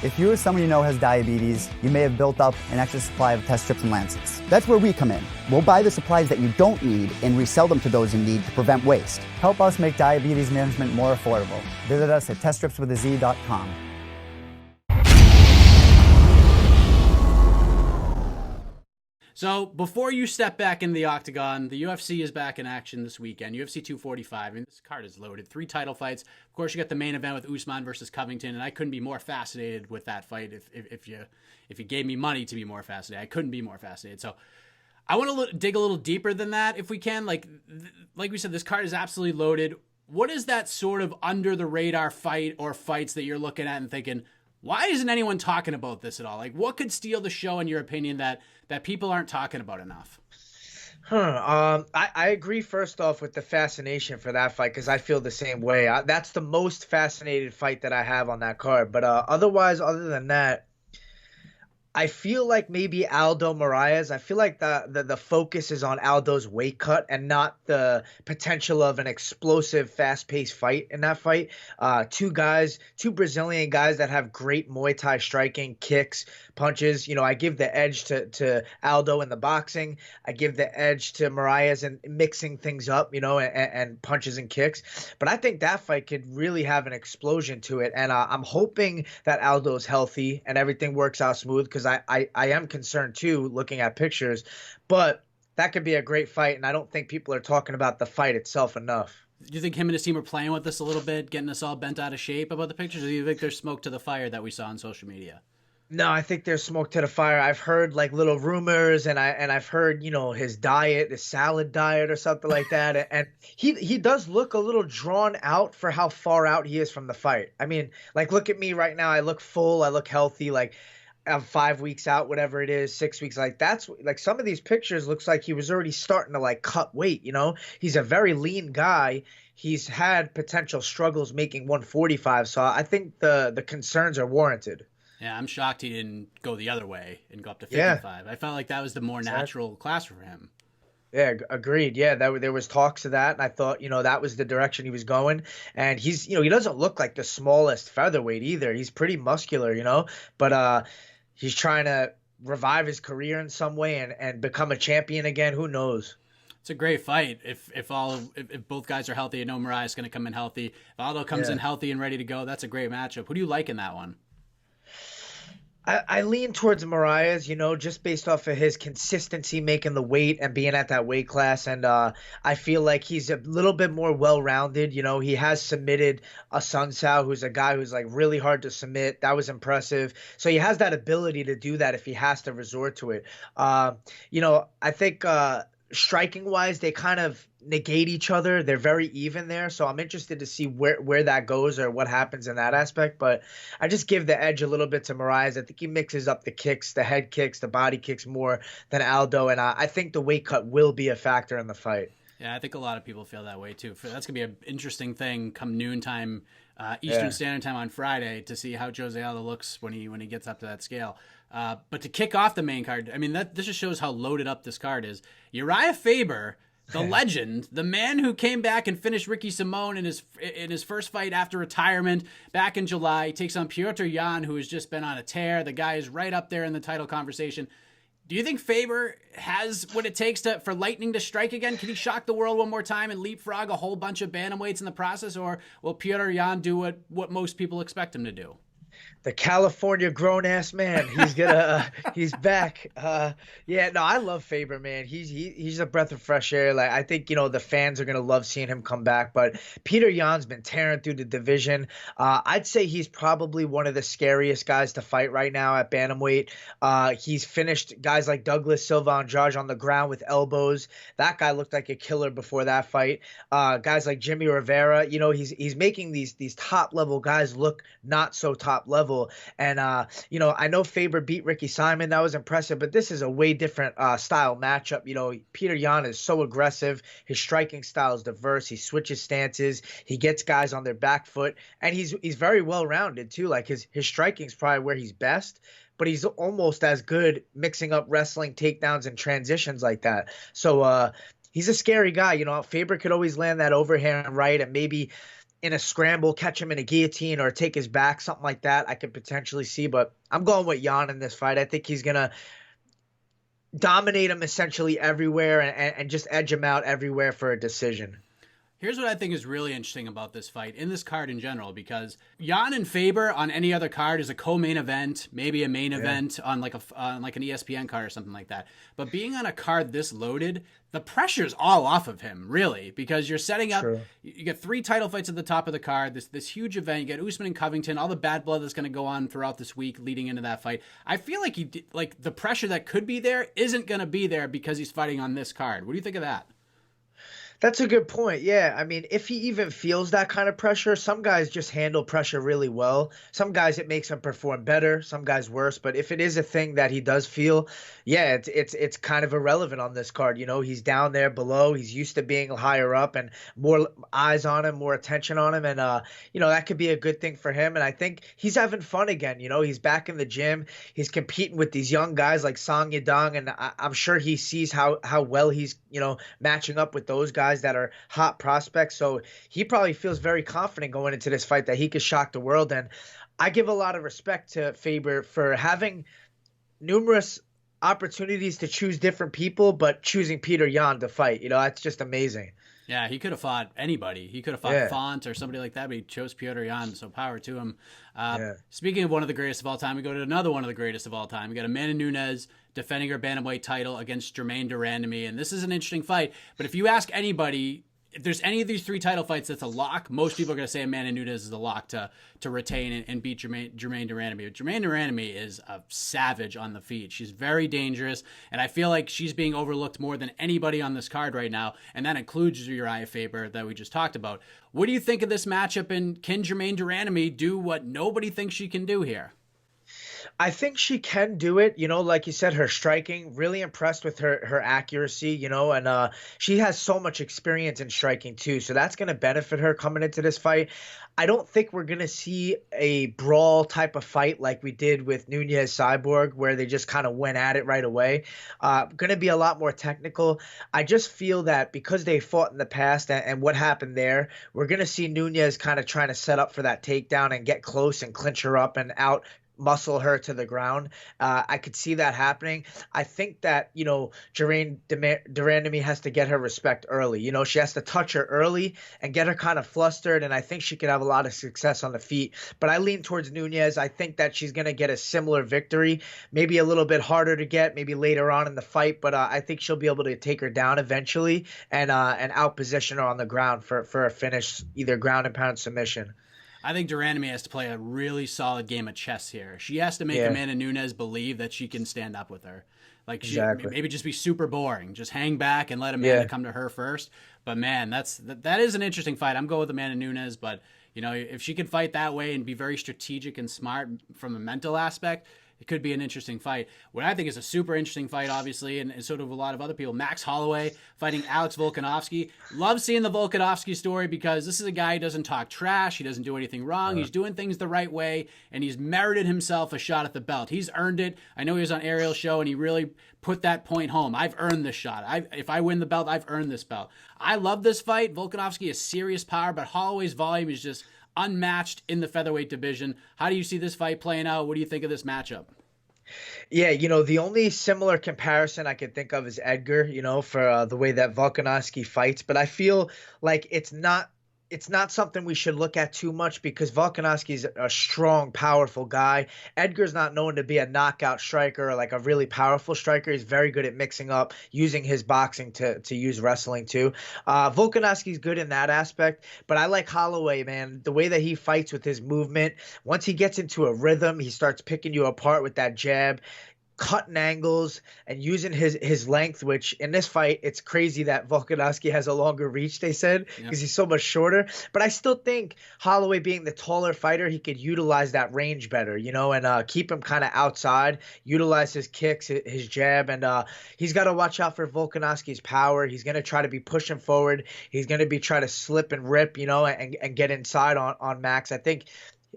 If you or someone you know has diabetes, you may have built up an extra supply of test strips and lancets. That's where we come in. We'll buy the supplies that you don't need and resell them to those in need to prevent waste. Help us make diabetes management more affordable. Visit us at teststripswithaz.com. So before you step back in the octagon, the UFC is back in action this weekend. UFC 245. I mean, this card is loaded. 3 title fights. Of course, you got the main event with Usman versus Covington, and I couldn't be more fascinated with that fight. If you gave me money to be more fascinated, I couldn't be more fascinated. So I want to dig a little deeper than that if we can. Like we said, this card is absolutely loaded. What is that sort of under the radar fight or fights that you're looking at and thinking, why isn't anyone talking about this at all? Like, what could steal the show, in your opinion, that people aren't talking about enough? I agree first off with the fascination for that fight because I feel the same way. That's the most fascinated fight that I have on that card. But otherwise, other than that, I feel like maybe Aldo Moraes. I feel like the focus is on Aldo's weight cut and not the potential of an explosive, fast-paced fight in that fight. Two Brazilian guys that have great Muay Thai striking, kicks, punches. I give the edge to Aldo in the boxing. I give the edge to Moraes in mixing things up, and punches and kicks. But I think that fight could really have an explosion to it. And I'm hoping that Aldo's healthy and everything works out smooth because I am concerned too, looking at pictures, but that could be a great fight. And I don't think people are talking about the fight itself enough. Do you think him and his team are playing with this a little bit, getting us all bent out of shape about the pictures? Or do you think there's smoke to the fire that we saw on social media? No, I think there's smoke to the fire. I've heard like little rumors, and I've heard his diet, the salad diet or something like that, and he does look a little drawn out for how far out he is from the fight. I mean, like look at me right now. I look full. I look healthy. Like I'm 5 weeks out, whatever it is, 6 weeks. Like that's like some of these pictures looks like he was already starting to like cut weight. He's a very lean guy. He's had potential struggles making 145, so I think the concerns are warranted. Yeah, I'm shocked he didn't go the other way and go up to 55. Yeah. I felt like that was the more natural class for him. Yeah, agreed. Yeah, there was talks of that, and I thought, that was the direction he was going. And he's, he doesn't look like the smallest featherweight either. He's pretty muscular, but he's trying to revive his career in some way and become a champion again. Who knows? It's a great fight. If both guys are healthy, I know Moraes is going to come in healthy. If Aldo comes in healthy and ready to go, that's a great matchup. Who do you like in that one? I lean towards Moraes, just based off of his consistency making the weight and being at that weight class. And I feel like he's a little bit more well-rounded. He has submitted a Sun Sao, who's a guy who's like really hard to submit. That was impressive. So he has that ability to do that if he has to resort to it. I think striking wise, they kind of negate each other. They're very even there. So I'm interested to see where that goes or what happens in that aspect. But I just give the edge a little bit to Moraes. I think he mixes up the kicks, the head kicks, the body kicks more than Aldo. And I think the weight cut will be a factor in the fight. Yeah, I think a lot of people feel that way too. That's going to be an interesting thing come noontime Eastern Standard Time on Friday to see how Jose Aldo looks when he gets up to that scale. But to kick off the main card, I mean, this just shows how loaded up this card is. Uriah Faber, the legend, the man who came back and finished Ricky Simon in his first fight after retirement back in July, he takes on Petr Yan, who has just been on a tear. The guy is right up there in the title conversation. Do you think Faber has what it takes for lightning to strike again? Can he shock the world one more time and leapfrog a whole bunch of bantamweights in the process, or will Petr Yan do what most people expect him to do? The California grown-ass man. He's back. I love Faber, man. He's a breath of fresh air. Like I think, the fans are gonna love seeing him come back. But Petr Yan's been tearing through the division. I'd say he's probably one of the scariest guys to fight right now at bantamweight. He's finished guys like Douglas Silva Andrade on the ground with elbows. That guy looked like a killer before that fight. Guys like Jimmy Rivera, he's making these top level guys look not so top level. And I know Faber beat Ricky Simon. That was impressive, but this is a way different style matchup. Petr Yan is so aggressive. His striking style is diverse. He switches stances. He gets guys on their back foot, and he's very well rounded too. Like his striking is probably where he's best, but he's almost as good mixing up wrestling, takedowns, and transitions like that. So he's a scary guy. Faber could always land that overhand right and maybe in a scramble, catch him in a guillotine or take his back, something like that, I could potentially see. But I'm going with Jan in this fight. I think he's going to dominate him essentially everywhere and just edge him out everywhere for a decision. Here's what I think is really interesting about this fight, in this card in general, because Jan and Faber on any other card is a co-main event, maybe a main event on like an ESPN card or something like that. But being on a card this loaded, the pressure's all off of him, really, because you're setting up. True. You get 3 title fights at the top of the card. This huge event. You get Usman and Covington. All the bad blood that's going to go on throughout this week leading into that fight. I feel like the pressure that could be there isn't going to be there because he's fighting on this card. What do you think of that? That's a good point. Yeah. I mean, if he even feels that kind of pressure, some guys just handle pressure really well. Some guys it makes them perform better, some guys worse. But if it is a thing that he does feel, yeah, it's kind of irrelevant on this card. You know, he's down there below. He's used to being higher up and more eyes on him, more attention on him. And, you know, that could be a good thing for him. And I think he's having fun again. You know, he's back in the gym. He's competing with these young guys like Song Yadong. And I'm sure he sees how well he's, you know, matching up with those guys that are hot prospects. So he probably feels very confident going into this fight that he could shock the world. And I give a lot of respect to Faber for having numerous opportunities to choose different people, but choosing Petr Yan to fight. You know, that's just amazing. Yeah, he could have fought anybody. He could have fought Font or somebody like that, but he chose Petr Yan, so power to him. Speaking of one of the greatest of all time, we go to another one of the greatest of all time. We got Amanda Nunes defending her bantamweight title against Germaine de Randamie, and this is an interesting fight. But if you ask anybody, if there's any of these 3 title fights that's a lock, most people are going to say Amanda Nunes is a lock to retain and beat Germaine de Randamie. But Germaine de Randamie is a savage on the feet. She's very dangerous, and I feel like she's being overlooked more than anybody on this card right now, and that includes Uriah Faber that we just talked about. What do you think of this matchup, and can Germaine de Randamie do what nobody thinks she can do here? I think she can do it. You know, like you said, her striking, really impressed with her accuracy, you know, and she has so much experience in striking too. So that's going to benefit her coming into this fight. I don't think we're going to see a brawl type of fight like we did with Nunes Cyborg, where they just kind of went at it right away. Going to be a lot more technical. I just feel that because they fought in the past and what happened there, we're going to see Nunes kind of trying to set up for that takedown and get close and clinch her up and out muscle her to the ground. I could see that happening. I think that, you know, Germaine de Randamie has to get her respect early. You know, she has to touch her early and get her kind of flustered, and I think she could have a lot of success on the feet. But I lean towards Nunes. I think that she's going to get a similar victory, maybe a little bit harder to get, maybe later on in the fight, but I think she'll be able to take her down eventually and outposition her on the ground for a finish, either ground and pound submission. I think de Randamie has to play a really solid game of chess here. She has to make Amanda Nunes believe that she can stand up with her. Like, maybe just be super boring. Just hang back and let Amanda come to her first. But, man, that is an interesting fight. I'm going with Amanda Nunes. But, you know, if she can fight that way and be very strategic and smart from a mental aspect, it could be an interesting fight. What I think is a super interesting fight, obviously, and so do a lot of other people. Max Holloway fighting Alex Volkanovski. Love seeing the Volkanovski story because this is a guy who doesn't talk trash. He doesn't do anything wrong. He's doing things the right way, and he's merited himself a shot at the belt. He's earned it. I know he was on Ariel's show, and he really put that point home. I've earned this shot. If I win the belt, I've earned this belt. I love this fight. Volkanovski is serious power, but Holloway's volume is just unmatched in the featherweight division. How do you see this fight playing out? What do you think of this matchup? Yeah, you know, the only similar comparison I could think of is Edgar, you know, for the way that Volkanovski fights. But I feel like it's not something we should look at too much because Volkanovski's a strong, powerful guy. Edgar's not known to be a knockout striker or like a really powerful striker. He's very good at mixing up, using his boxing to use wrestling too. Volkanovski's good in that aspect, but I like Holloway, man. The way that he fights with his movement, once he gets into a rhythm, he starts picking you apart with that jab, cutting angles and using his length, which in this fight, it's crazy that Volkanovski has a longer reach, they said, because he's so much shorter. But I still think Holloway being the taller fighter, he could utilize that range better, you know, and keep him kind of outside, utilize his kicks, his jab. And he's got to watch out for Volkanovski's power. He's going to try to be pushing forward. He's going to be trying to slip and rip, you know, and get inside on Max. I think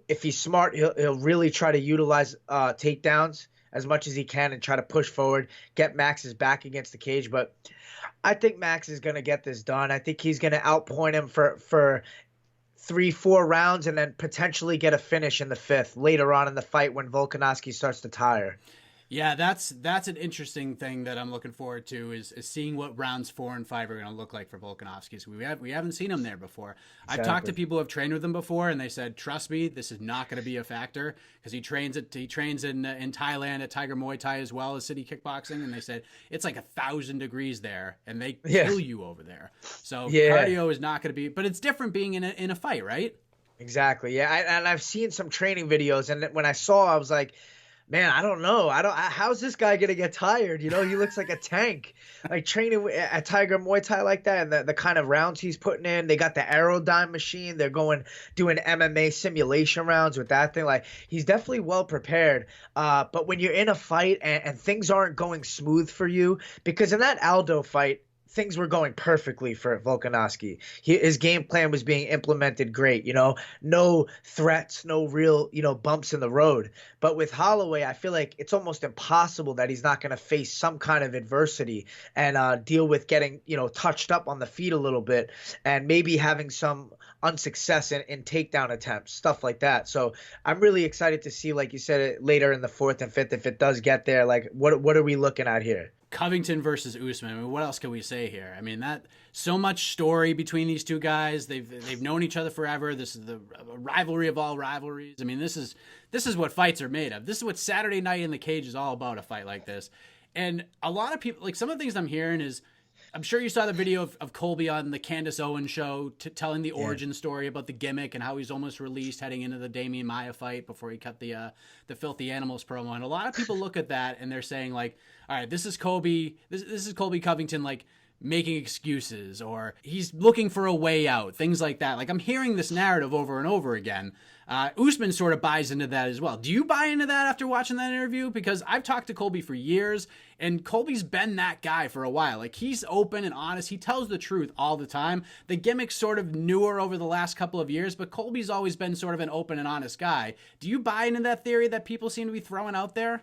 if he's smart, he'll really try to utilize takedowns as much as he can and try to push forward, get Max's back against the cage. But I think Max is going to get this done. I think he's going to outpoint him for 3, 4 rounds and then potentially get a finish in the 5th later on in the fight when Volkanovski starts to tire. Yeah, that's an interesting thing that I'm looking forward to is seeing what rounds 4 and 5 are going to look like for Volkanovski. So we haven't seen him there before. Exactly. I've talked to people who have trained with him before, and they said, "Trust me, this is not going to be a factor," because he trains in Thailand at Tiger Muay Thai as well as City Kickboxing, and they said it's like 1,000 degrees there, and they kill you over there. So cardio is not going to be, but it's different being in a fight, right? Exactly. Yeah, and I've seen some training videos, and when I saw, I was like, man, I don't know. How's this guy gonna get tired? You know, he looks like a tank. Like training at Tiger Muay Thai like that, and the kind of rounds he's putting in. They got the Aerodyne machine. They're doing MMA simulation rounds with that thing. Like he's definitely well prepared. But when you're in a fight and things aren't going smooth for you, because in that Aldo fight, things were going perfectly for Volkanovski. His game plan was being implemented great, you know, no threats, no real, you know, bumps in the road. But with Holloway, I feel like it's almost impossible that he's not going to face some kind of adversity and deal with getting, you know, touched up on the feet a little bit and maybe having some unsuccess in takedown attempts, stuff like that. So I'm really excited to see, like you said, later in the 4th and 5th, if it does get there, like what are we looking at here? Covington versus Usman. I mean, what else can we say here? I mean, that so much story between these two guys. They've known each other forever. This is the rivalry of all rivalries. I mean, this is what fights are made of. This is what Saturday Night in the Cage is all about, a fight like this. And a lot of people, like some of the things I'm hearing is, I'm sure you saw the video of Colby on the Candace Owens show telling the origin story about the gimmick and how he's almost released heading into the Damian Maia fight before he cut the Filthy Animals promo. And a lot of people look at that and they're saying like, all right, this is Colby Covington like making excuses, or he's looking for a way out, things like that. Like I'm hearing this narrative over and over again. Usman sort of buys into that as well. Do you buy into that after watching that interview? Because I've talked to Colby for years, and Colby's been that guy for a while. Like he's open and honest. He tells the truth all the time. The gimmick's sort of newer over the last couple of years, but Colby's always been sort of an open and honest guy. Do you buy into that theory that people seem to be throwing out there?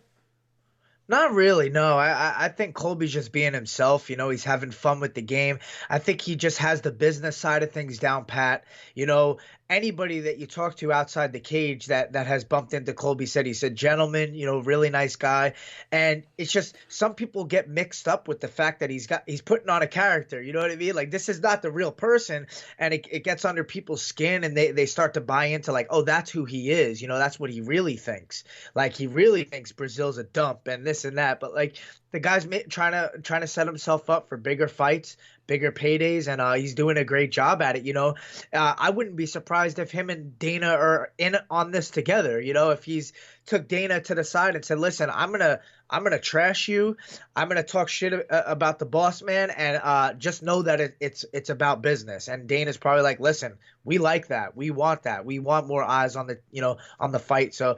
Not really, no. I think Colby's just being himself. You know, he's having fun with the game. I think he just has the business side of things down pat. You know, anybody that you talk to outside the cage that has bumped into Colby said he's a gentleman, you know, really nice guy. And it's just some people get mixed up with the fact that he's putting on a character. You know what I mean? Like this is not the real person, and it gets under people's skin, and they start to buy into like, oh, that's who he is. You know, that's what he really thinks. Like he really thinks Brazil's a dump and this and that. But like the guy's trying to set himself up for bigger fights, bigger paydays, and he's doing a great job at it. You know, I wouldn't be surprised if him and Dana are in on this together. You know, if he's took Dana to the side and said, listen, I'm gonna trash you, I'm gonna talk shit about the boss man, and just know that it's about business. And Dana's probably like, listen, we like that, we want more eyes on the fight. So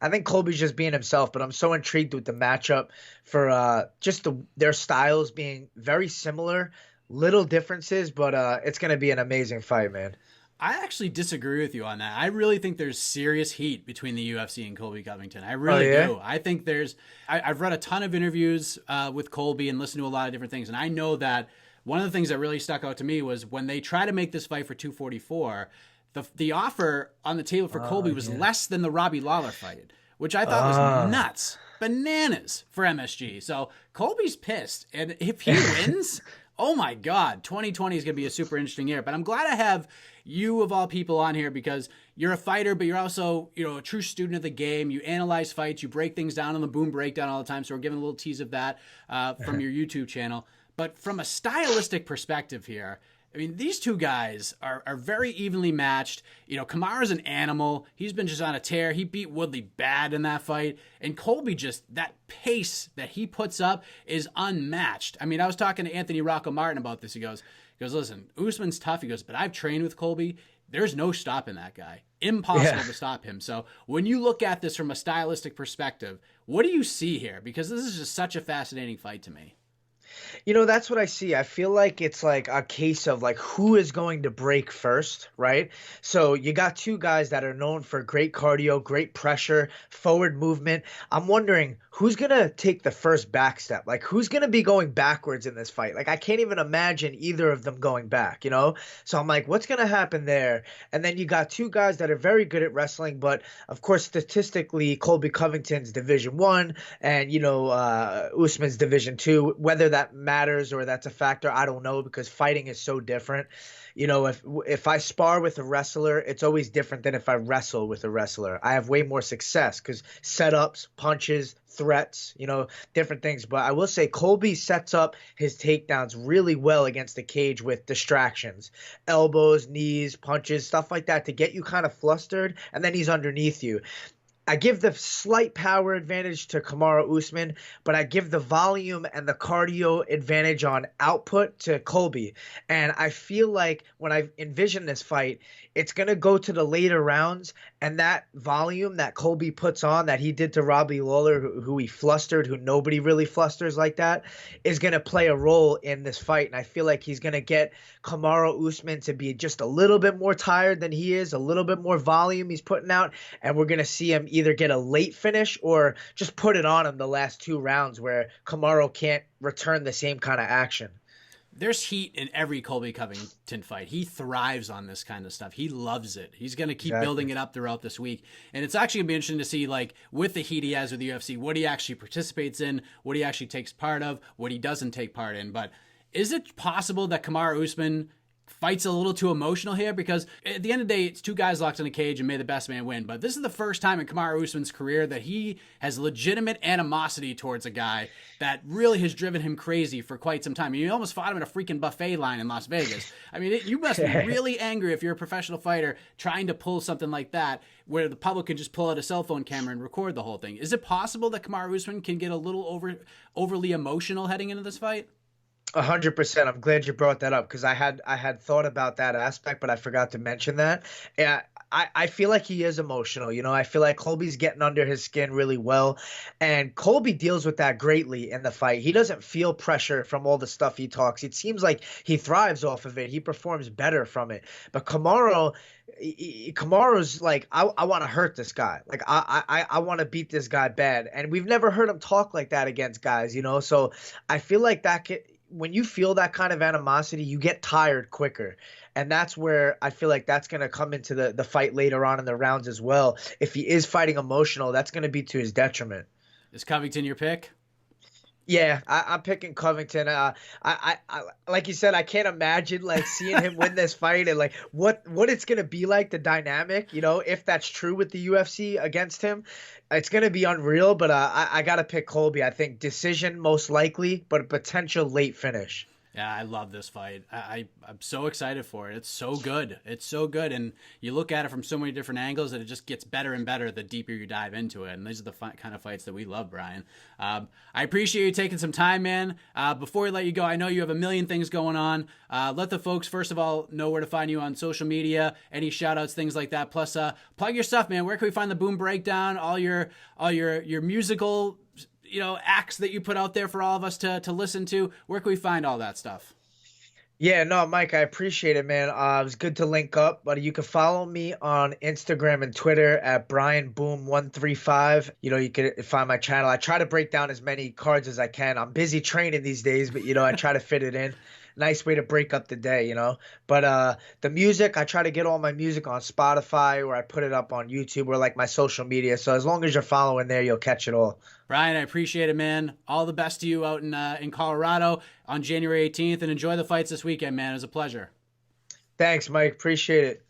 I think Colby's just being himself, but I'm so intrigued with the matchup for just their styles being very similar, little differences, but it's going to be an amazing fight, man. I actually disagree with you on that. I really think there's serious heat between the UFC and Colby Covington. I really do. I think I've read a ton of interviews with Colby and listened to a lot of different things, and I know that one of the things that really stuck out to me was when they try to make this fight for 244, the offer on the table for Colby was less than the Robbie Lawler fight, which I thought was nuts, bananas for MSG. So Colby's pissed, and if he wins, oh my God, 2020 is going to be a super interesting year. But I'm glad I have you of all people on here because you're a fighter, but you're also, you know, a true student of the game. You analyze fights, you break things down on the Boom Breakdown all the time. So we're giving a little tease of that from your YouTube channel. But from a stylistic perspective here, I mean, these two guys are very evenly matched. You know, Kamaru's an animal. He's been just on a tear. He beat Woodley bad in that fight. And Colby just, that pace that he puts up is unmatched. I mean, I was talking to Anthony Rocco Martin about this. He goes, listen, Usman's tough. He goes, but I've trained with Colby. There's no stopping that guy. Impossible to stop him. So when you look at this from a stylistic perspective, what do you see here? Because this is just such a fascinating fight to me. That's what I see. I feel like it's like a case of like who is going to break first, right? So you got two guys that are known for great cardio, great pressure, forward movement. I'm wondering who's going to take the first back step? Like who's going to be going backwards in this fight? Like I can't even imagine either of them going back. So I'm like, what's going to happen there? And then you got two guys that are very good at wrestling, but of course, statistically, Colby Covington's Division 1 and, Usman's Division 2, whether that matters or that's a factor, I don't know because fighting is so different. If I spar with a wrestler, it's always different than if I wrestle with a wrestler. I have way more success because setups, punches, threats, different things. But I will say Colby sets up his takedowns really well against the cage with distractions, elbows, knees, punches, stuff like that to get you kind of flustered, and then he's underneath you. I give the slight power advantage to Kamaru Usman, but I give the volume and the cardio advantage on output to Colby. And I feel like when I envision this fight, it's going to go to the later rounds, and that volume that Colby puts on that he did to Robbie Lawler, who he flustered, who nobody really flusters like that, is going to play a role in this fight. And I feel like he's going to get Kamaru Usman to be just a little bit more tired than he is, a little bit more volume he's putting out, and we're going to see him either get a late finish or just put it on him the last 2 rounds where Kamaru can't return the same kind of action. There's heat in every Colby Covington fight. He thrives on this kind of stuff. He loves it. He's going to keep building it up throughout this week. And it's actually going to be interesting to see, like, with the heat he has with the UFC, what he actually participates in, what he actually takes part of, what he doesn't take part in. But is it possible that Kamaru Usman fights a little too emotional here? Because at the end of the day, it's two guys locked in a cage and may the best man win. But this is the first time in Kamaru Usman's career that he has legitimate animosity towards a guy that really has driven him crazy for quite some time. I mean, you almost fought him at a freaking buffet line in Las Vegas. I mean, you must be really angry if you're a professional fighter trying to pull something like that where the public can just pull out a cell phone camera and record the whole thing. Is it possible that Kamaru Usman can get a little overly emotional heading into this fight? 100%. I'm glad you brought that up because I had thought about that aspect, but I forgot to mention that. Yeah, I feel like he is emotional. I feel like Colby's getting under his skin really well, and Colby deals with that greatly in the fight. He doesn't feel pressure from all the stuff he talks. It seems like he thrives off of it. He performs better from it. But Kamaru's like, I want to hurt this guy. Like, I want to beat this guy bad. And we've never heard him talk like that against guys, So I feel like when you feel that kind of animosity, you get tired quicker. And that's where I feel like that's going to come into the fight later on in the rounds as well. If he is fighting emotional, that's going to be to his detriment. Is Covington your pick? Yeah, I'm picking Covington. I like you said, I can't imagine like seeing him win this fight and like what it's gonna be like, the dynamic. If that's true with the UFC against him, it's gonna be unreal. But I gotta pick Colby. I think decision most likely, but a potential late finish. Yeah, I love this fight. I'm so excited for it. It's so good. It's so good. And you look at it from so many different angles that it just gets better and better the deeper you dive into it. And these are the kind of fights that we love, Brian. I appreciate you taking some time, man. Before we let you go, I know you have a million things going on. Let the folks, first of all, know where to find you on social media, any shout outs, things like that. Plus, plug your stuff, man. Where can we find the Boom Breakdown, all your musical acts that you put out there for all of us to listen to? Where can we find all that stuff? Yeah, no, Mike, I appreciate it, man. It was good to link up, but you can follow me on Instagram and Twitter at BrianBoom135. You can find my channel. I try to break down as many cards as I can. I'm busy training these days, but I try to fit it in. Nice way to break up the day, But the music, I try to get all my music on Spotify, or I put it up on YouTube, or like my social media. So as long as you're following there, you'll catch it all. Brian, I appreciate it, man. All the best to you out in Colorado on January 18th, and enjoy the fights this weekend, man. It was a pleasure. Thanks, Mike. Appreciate it.